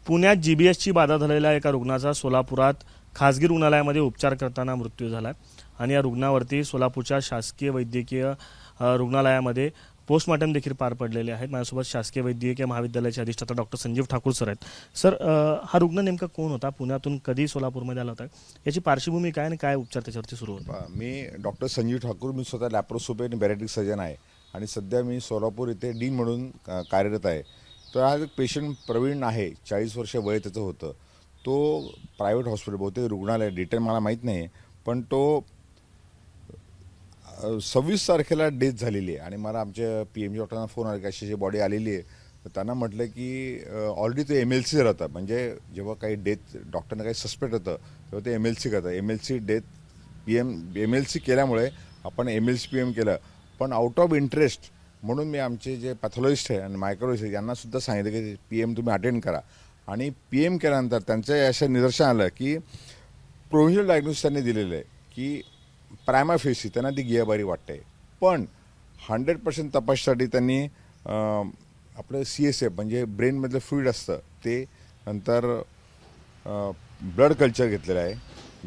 पुण्यात जीबीएसची बाधा झालेल्या एका रुग्णाचा सोलापुरात खासगी रुग्णालयामध्ये उपचार करताना मृत्यू झाला आणि या रुग्णावरती सोलापूरच्या शासकीय वैद्यकीय रुग्णालयामध्ये पोस्टमॉर्टम देखील पार पडलेले आहेत। माझ्यासोबत शासकीय वैद्यकीय महाविद्यालयाचे अधिष्ठाता डॉक्टर संजीव ठाकूर सर आहेत। सर, हा रुग्ण नेमका कोण होता, पुण्यातून कधी सोलापूरमध्ये आला होता, याची पार्श्वभूमी काय आणि काय उपचार त्याच्यावरती सुरू होता? मी डॉक्टर संजीव ठाकूर, मी स्वतः लॅप्रोस्कोपी आणि बॅरेटिक सर्जन आहे आणि सध्या मी सोलापूर इथे डीन म्हणून कार्यरत आहे। तर हा एक पेशंट प्रवीण आहे, 40 वर्ष वय त्याचं होतं। तो प्रायव्हेट हॉस्पिटल, बहुतेक रुग्णालय, डिटेल मला माहीत नाही, पण तो 26 तारखेला डेथ झालेली आहे आणि मला आमच्या PMG डॉक्टरांना फोन आला की अशी बॉडी आलेली आहे। तर त्यांना म्हटलं की ऑलरेडी तो MLC राहतात, म्हणजे जेव्हा काही डेथ डॉक्टरना काही सस्पेक्ट होतं तेव्हा ते MLC करतात। MLC डेथ MLC केल्यामुळे आपण MLC PM केलं, पण आउट ऑफ इंटरेस्ट म्हणून मी आमचे जे पॅथॉलॉजिस्ट आहे आणि मायक्रोलॉजिस्ट यांनासुद्धा सांगितलं की PM तुम्ही अटेंड करा। आणि PM केल्यानंतर त्यांचं असं निदर्शन आलं की प्रोव्हिजनल डायग्नोसिस त्यांनी दिलेलं आहे की प्रायमा फेसी त्यांना ती गियाबारी वाटते, पण 100% तपासण्यासाठी त्यांनी आपलं CSF म्हणजे ब्रेनमधलं फ्लुइड असतं ते, नंतर ब्लड कल्चर घेतलेलं आहे,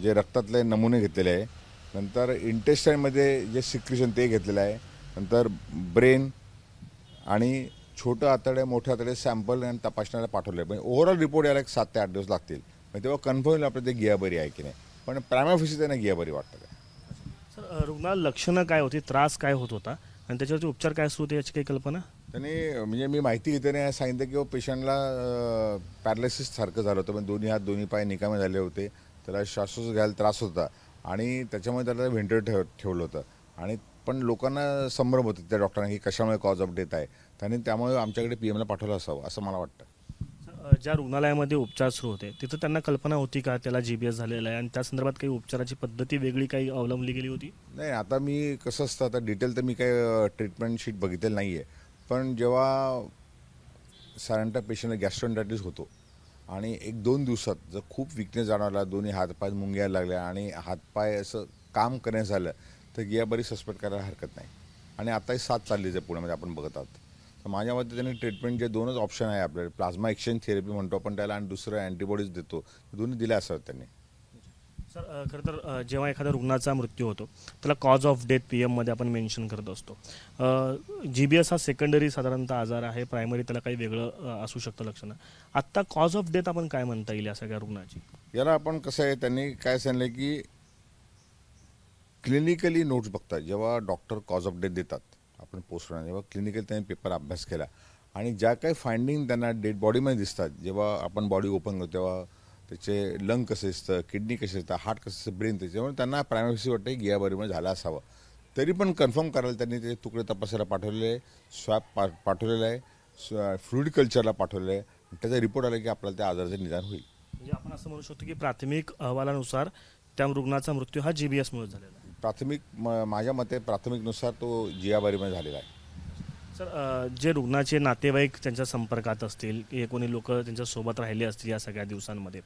जे रक्तातले नमुने घेतलेले आहे, नंतर इंटेस्टाईनमध्ये जे सिक्रेशन ते घेतलेलं आहे, नंतर ब्रेन आणि छोटं आतडे मोठे आतडे सॅम्पल आणि तपासण्याला पाठवले आहे। म्हणजे ओव्हरऑल रिपोर्ट यायला 7 ते 8 दिवस लागतील, म्हणजे तेव्हा कन्फर्म होईल आपलं ते गियाबारी आहे की नाही, पण प्रायमा फेसी त्यांना गियाबारी वाटतं। सर, रुग्णाला लक्षणं काय होती, त्रास काय होत होता आणि त्याच्यावरती उपचार काय सुरू होते याची काही कल्पना? त्यांनी म्हणजे मी माहिती घेताना सांगितलं की पेशंटला पॅरालिसिस सारखं झालं होतं, पण दोन्ही हात दोन्ही पाय निकामे झाले होते, त्याला श्वासोच्छ्वास घ्यायला त्रास होता आणि त्याच्यामुळे त्याला व्हेंटिलेटर ठेवलं होतं। आणि पण लोकांना संभ्रम होतं त्या डॉक्टरांना की कशामुळे कॉज ऑफ डेथ आहे, त्यांनी त्यामुळे आमच्याकडे PMला पाठवलं असावं असं मला वाटतं। ज्या रुग्णालयामध्ये उपचार सुरू होते तिथं त्यांना कल्पना होती का त्याला GBS झालेला आहे आणि त्या संदर्भात काही उपचाराची पद्धती वेगळी काही अवलंबली गेली होती? नाही, आता मी कसं असतं, आता डिटेल तर मी काही ट्रीटमेंट शीट बघितलेलं नाही आहे, पण जेव्हा साधारणतः पेशंटला गॅस्ट्रोएंटरायटिस होतो आणि 1-2 दिवसात जर खूप विकनेस जाणवला, दोन्ही हातपाय मुंग्यायला लागल्या आणि हातपाय असं काम करण्यास झालं, तर गियाबारी सस्पेक्ट करायला हरकत नाही। आणि आताही 7 चाललीच आहे पुण्यामध्ये, आपण बघत आहोत। तर माझ्या मते त्यांनी ट्रीटमेंट जे 2च ऑप्शन आहे आपल्याला, प्लाझ्मा एक्सचेंज थेरपी म्हणतो आपण त्याला आणि दुसरं अँटीबॉडीज देतो, दोन्ही दिल्या असाव्यात त्यांनी। सर, खरं तर जेव्हा एखाद्या रुग्णाचा मृत्यू होतो त्याला कॉज ऑफ डेथ PMमध्ये आपण मेन्शन करत असतो। GBS हा सेकंडरी साधारणतः आजार आहे, प्रायमरी त्याला काही वेगळं असू शकतं लक्षणं। आत्ता कॉज ऑफ डेथ आपण काय म्हणता येईल या सगळ्या रुग्णाची? याला आपण कसं आहे, त्यांनी काय सांगितलं की क्लिनिकली नोट्स बघतात, जेव्हा डॉक्टर कॉज ऑफ डेथ देतात आपण पोस्टमॉर्टम, जेव्हा क्लिनिकल त्यांनी पेपर अभ्यास केला आणि ज्या काही फाइंडिंग त्यांना डेड बॉडीमध्ये दिसतात, जेव्हा आपण बॉडी ओपन करतो तेव्हा त्याचे लंग कसे असतं, किडनी कसे असतं, हार्ट कसं असतं, ब्रेन, त्याच्यामुळे त्यांना प्रायमा फेसी वाटतं की गियाबारीमध्ये झाला असावं। तरी पण कन्फर्म करायला त्यांनी ते तुकडे तपासायला पाठवलेले आहे, स्वॅब पाठवलेलं आहे, फ्लुइड कल्चरला पाठवलेलं आहे, त्याचा रिपोर्ट आला की आपल्याला त्या आजाराचं निदान होईल। म्हणजे आपण असं म्हणू शकतो की प्राथमिक अहवालानुसार त्या रुग्णाचा मृत्यू हा GBS मुळे झालेला आहे। प्राथमिक माझ्या मते प्राथमिकनुसार तो गियाबारीमध्ये झालेला आहे। सर, जे रुग्णाचे नातेवाईक त्यांच्या संपर्कात असतील, हे कोणी लोक त्यांच्यासोबत राहिले असतील या सगळ्या दिवसांमध्ये,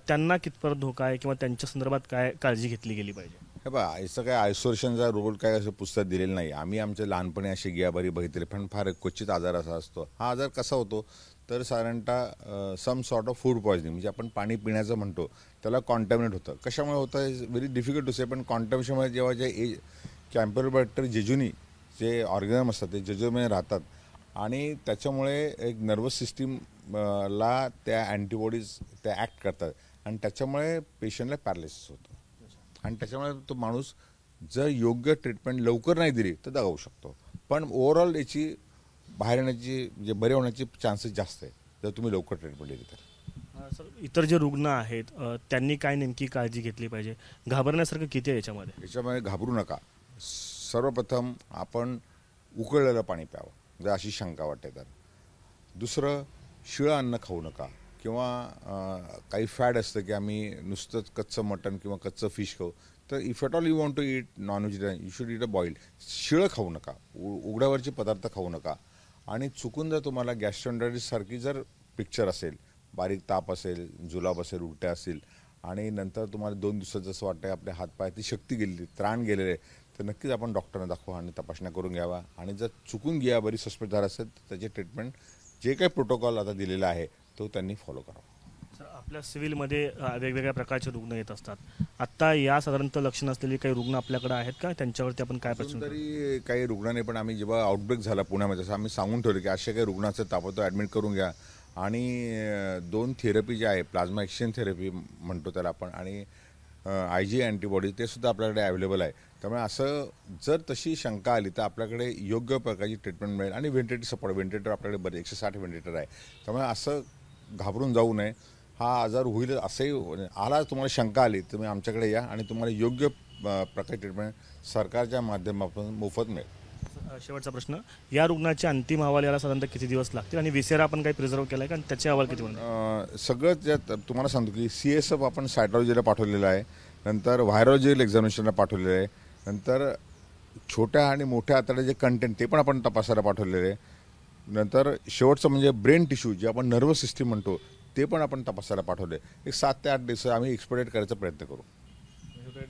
त्यांना कितपत धोका आहे किंवा त्यांच्या संदर्भात काय काळजी घेतली गेली पाहिजे? हे बघा, याचं काय आयसोलेशनचा रोल काय असं पुस्तक दिलेलं नाही। आम्ही आमच्या लहानपणी अशी गियाबारी बघितली, पण फार क्वचित आजार असा असतो। हा आजार कसा होतो तर साधारणतः some sort of food poisoning, म्हणजे आपण पाणी पिण्याचं म्हणतो त्याला कॉन्टॅमिनेट होतं। कशामुळे होतं इज व्हेरी डिफिकल्ट टू से, पण कॉन्टॅमिनेशनमुळे जेव्हा जे कॅम्पेलोबॅक्टर जेजुनी जे ऑर्गॅनिझम असतात ते जेजुनीमध्ये राहतात आणि त्याच्यामुळे एक नर्वस सिस्टीमला त्या अँटीबॉडीज त्या ॲक्ट करतात आणि त्याच्यामुळे पेशंटला पॅरालिसिस होतं आणि त्याच्यामुळे तो माणूस जर योग्य ट्रीटमेंट लवकर नाही दिली तर दगावू शकतो, पण ओव्हरऑल याची बाहेर येण्याची म्हणजे बरे होण्याची चान्सेस जास्त आहे जर तुम्ही लवकर ट्रीटमेंट दिली तर। सर, इतर जे रुग्ण आहेत त्यांनी काय नेमकी काळजी घेतली पाहिजे? घाबरण्यासारखं किती आहे याच्यामध्ये घाबरू नका। सर्वप्रथम आपण उकळलेलं पाणी प्यावं जर अशी शंका वाटते तर। दुसरं, शिळं अन्न खाऊ नका किंवा काही फॅट असतं की आम्ही नुसतंच कच्चं मटण किंवा कच्चं फिश खाऊ, तर if at all you want to eat non vegetarian you should eat a boiled. शिळं खाऊ नका, उघड्यावरचे पदार्थ खाऊ नका। आणि चुकून जर तुम्हाला गॅस्ट्रोएंटरायटिस सारखी जर पिक्चर असेल, बारीक ताप असेल, जुलाब असेल, उलट्या असतील आणि नंतर तुम्हाला 2 दिवसात जसं वाटतं आपल्या हातपायाची शक्ती गेलेली, त्राण गेलेले, तर नक्कीच आपण डॉक्टरना दाखवा आणि तपासण्या करून घ्यावा। आणि जर चुकून गियाबारी सस्पेक्ट झाला असेल तर त्याची ट्रीटमेंट जे काही प्रोटोकॉल आता दिलेला आहे तो त्यांनी फॉलो करावा. सर, आपल्या सिव्हिलमध्ये वेगवेगळ्या प्रकारचे रुग्ण येत असतात. आत्ता या साधारणतः लक्षण असलेले काही रुग्ण आपल्याकडे आहेत का? त्यांच्यावरती आपण काय प्रश्न तरी काही रुग्णांनी पण आम्ही जेव्हा आउटब्रेक झाला पुण्यामध्ये तसं आम्ही सांगून ठेवलं की अशा काही रुग्णाचं ताबडतोब ॲडमिट करून घ्या आणि 2 थेरपी जे आहे प्लाझ्मा एक्सचेंज थेरपी म्हणतो त्याला आपण आणि IG अँटीबॉडी ते सुद्धा आपल्याकडे अवेलेबल आहे. त्यामुळे असं जर तशी शंका आली तर आपल्याकडे योग्य प्रकारची ट्रीटमेंट मिळेल आणि व्हेंटिलेटर सपोर्ट व्हेंटिलेटर आपल्याकडे बरे 160 व्हेंटिलेटर आहे. त्यामुळे असं घाबरून जाऊ नये. हा आजार होईल असंही आला तुम्हाला शंका आली तुम्ही आमच्याकडे या आणि तुम्हाला योग्य प्रकारे ट्रीटमेंट सरकारच्या माध्यमातून मोफत मिळेल. शेवटचा प्रश्न, या रुग्णाचे अंतिम अहवाल याला साधारणतः किती दिवस लागतील आणि विसेरा आपण काही प्रिझर्व केला आहे का आणि त्याचे अहवाल किती होणार? सगळं ज्यात तुम्हाला सांगतो की CSF आपण सायटॉलॉजीला पाठवलेलं आहे, नंतर व्हायरोलॉजिकल एक्झामिनेशनला पाठवलेलं आहे, नंतर छोट्या आणि मोठ्या आतड्याचे जे कंटेंट ते पण आपण तपासायला पाठवलेले आहे, नंतर शेवटचं म्हणजे ब्रेन टिश्यू जे आपण नर्वस सिस्टीम म्हणतो ते पण आपण तपासायला पाठवले. एक 7 ते 8 दिवस आम्ही एक्सपेडिट करायचा प्रयत्न करू.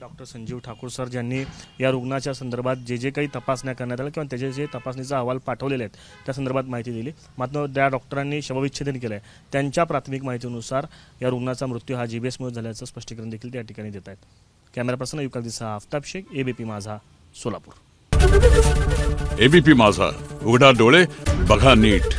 डॉक्टर संजीव ठाकूर सर ज्यांनी या रुग्णाच्या संदर्भात जे काही तपासण्या करण्यात आल्या किंवा त्याचे जे तपासणीचा अहवाल पाठवलेले आहेत त्या संदर्भात माहिती दिली. मात्र त्या डॉक्टरांनी शवविच्छेदन केलं आहे. त्यांच्या प्राथमिक माहितीनुसार या रुग्णाचा मृत्यू हा GBSमुळे झाल्याचं स्पष्टीकरण देखील त्या ठिकाणी देत आहेत. कॅमेरा पर्सन युगल दिसा, आफताब शेख, ABP माझा, सोलापूर. ABP माझा, उघडा डोळे बघा नीट.